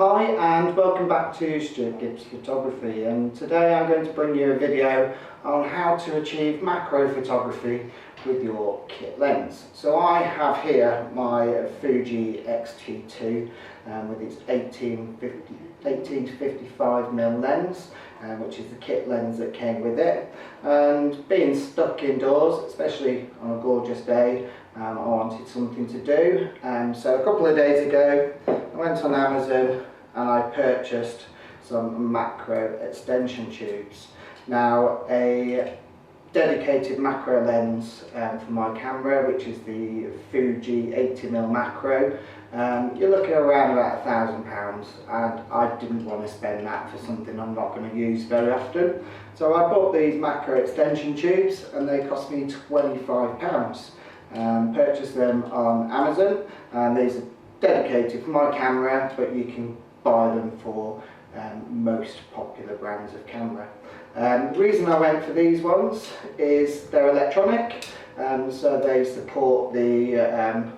Hi and welcome back to Stuart Gibbs Photography, and today I'm going to bring you a video on how to achieve macro photography with your kit lens. So I have here my Fuji X-T2 with its 18 to 55mm lens, which is the kit lens that came with it. And being stuck indoors, especially on a gorgeous day, I wanted something to do. So a couple of days ago I went on Amazon and I purchased some macro extension tubes. Now, a dedicated macro lens for my camera, which is the Fuji 80mm macro, you're looking around about £1,000, and I didn't want to spend that for something I'm not going to use very often. So I bought these macro extension tubes and they cost me £25. Purchased them on Amazon, and these are dedicated for my camera, but you can buy them for most popular brands of camera. The reason I went for these ones is they're electronic, so they support the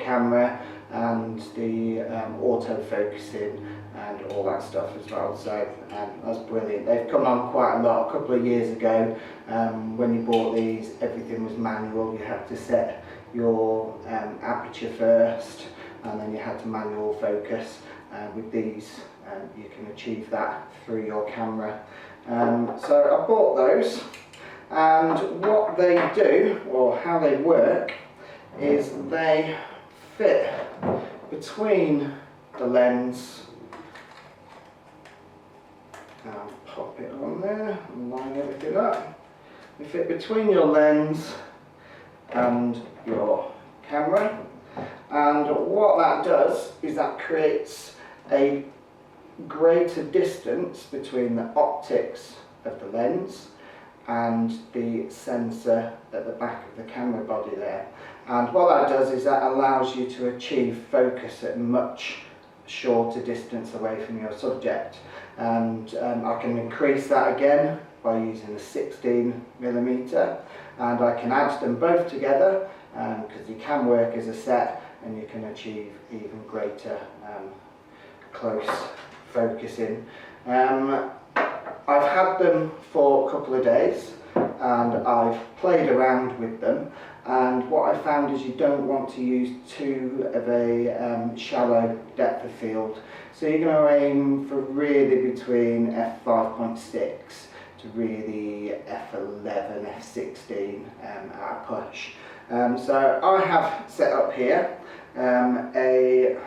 camera and the auto-focusing and all that stuff as well, so that's brilliant. They've come on quite a lot. A couple of years ago, when you bought these, everything was manual. You had to set your aperture first, and then you had to manual focus. With these, you can achieve that through your camera. So I bought those, and what they do, or how they work, is they fit between the lens. I'll pop it on there and line everything up. They fit between your lens and your camera, and what that does is that creates a greater distance between the optics of the lens and the sensor at the back of the camera body there. And what that does is that allows you to achieve focus at much shorter distance away from your subject. And I can increase that again by using the 16mm, and I can add them both together because you can work as a set, and you can achieve even greater close focusing. I've had them for a couple of days and I've played around with them, and what I found is you don't want to use too of a shallow depth of field. So you're going to aim for really between f5.6 to really f11, f16 at a push. So I have set up here a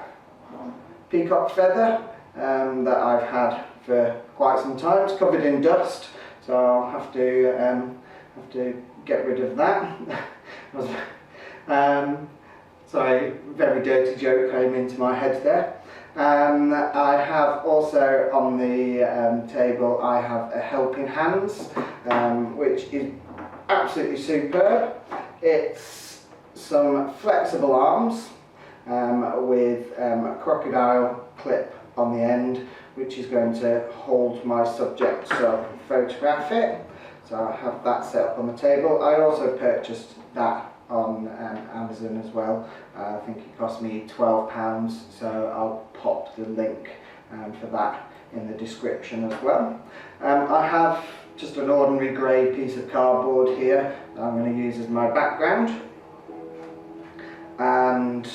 peacock feather that I've had for quite some time. It's covered in dust, so I'll have to get rid of that. Sorry, very dirty joke came into my head there. I have also on the table, I have a helping hands, which is absolutely superb. It's some flexible arms with a crocodile clip on the end, which is going to hold my subject so I can photograph it. So I have that set up on the table. I also purchased that on Amazon as well. I think it cost me £12, so I'll pop the link for that in the description as well. I have just an ordinary grey piece of cardboard here that I'm going to use as my background, and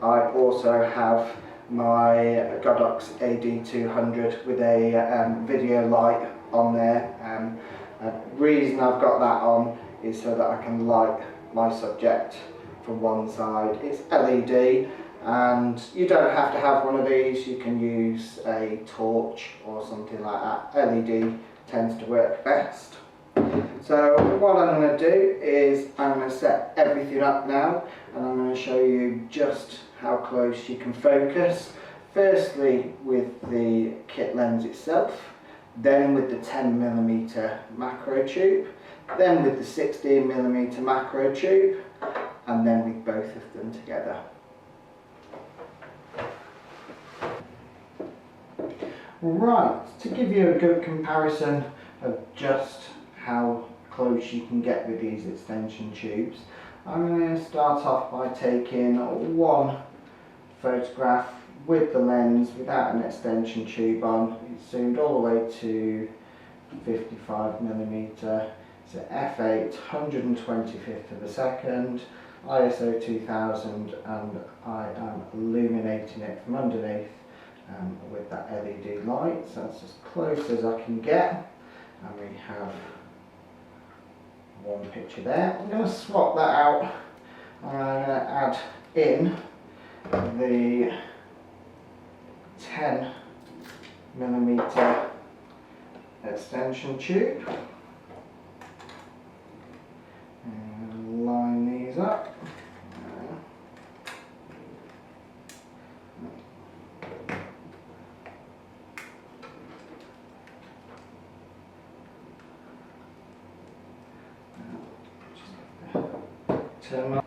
I also have my Godox AD200 with a video light on there. The reason I've got that on is so that I can light my subject from one side. It's LED, and you don't have to have one of these. You can use a torch or something like that. LED tends to work best. So what I'm going to do is I'm going to set everything up now, and I'm going to show you just how close you can focus. Firstly with the kit lens itself, then with the 10mm macro tube, then with the 16mm macro tube, and then with both of them together. Right, to give you a good comparison of just how close you can get with these extension tubes, I'm going to start off by taking one photograph with the lens without an extension tube on. It's zoomed all the way to 55mm. It's at f8, 125th of a second, ISO 2000, and I am illuminating it from underneath with that LED light. So that's as close as I can get, and we have one picture there. I'm going to swap that out. I'm going to add in the 10mm extension tube and line these up. Turn my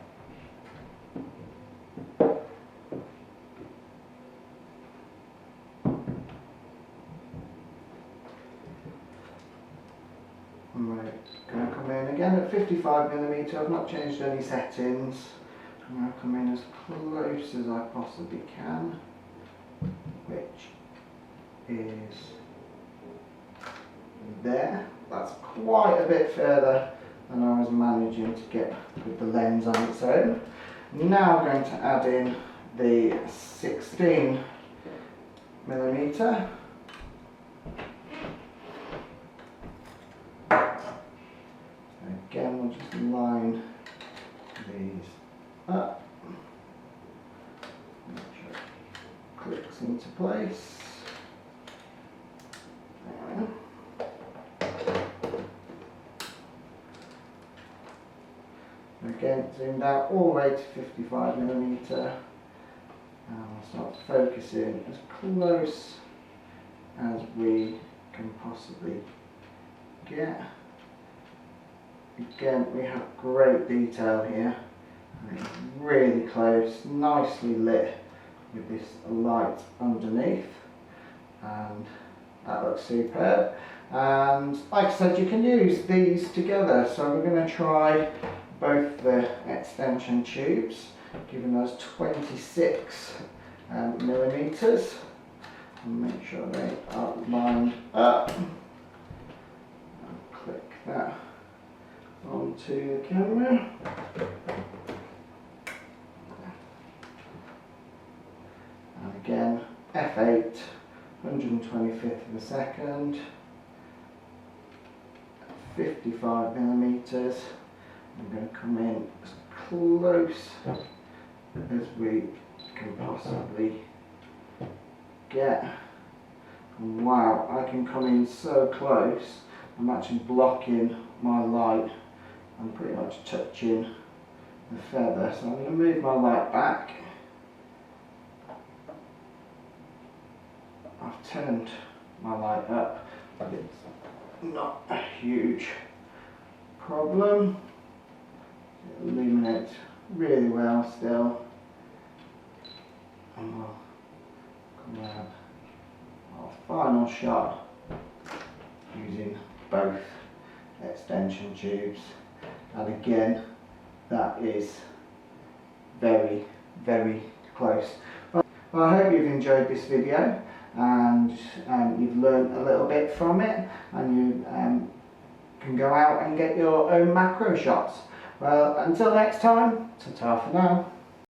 Right, going to come in again at 55mm. I've not changed any settings. I'm going to come in as close as I possibly can, which is there. That's quite a bit further than I was managing to get with the lens on its own. Now I'm going to add in the 16mm. Again, we'll just line these up, make sure it clicks into place. Again, zoomed out all the way to 55mm, and I'll start focusing as close as we can possibly get. Again, we have great detail here, and it's really close, nicely lit with this light underneath, and that looks superb. And like I said, you can use these together, so we're going to try both the extension tubes, giving us 26mm, and make sure they are lined up, and click that onto the camera. And again, f8, 125th of a second, 55mm. I'm going to come in as close as we can possibly get. And wow, I can come in so close, I'm actually blocking my light. I'm pretty much touching the feather, so I'm going to move my light back. I've turned my light up, but it's not a huge problem. It illuminates really well still, and we'll grab our final shot using both extension tubes. And again, that is very, very close. Well, I hope you've enjoyed this video, and you've learned a little bit from it, and you can go out and get your own macro shots. Well, until next time, ta-ta for now.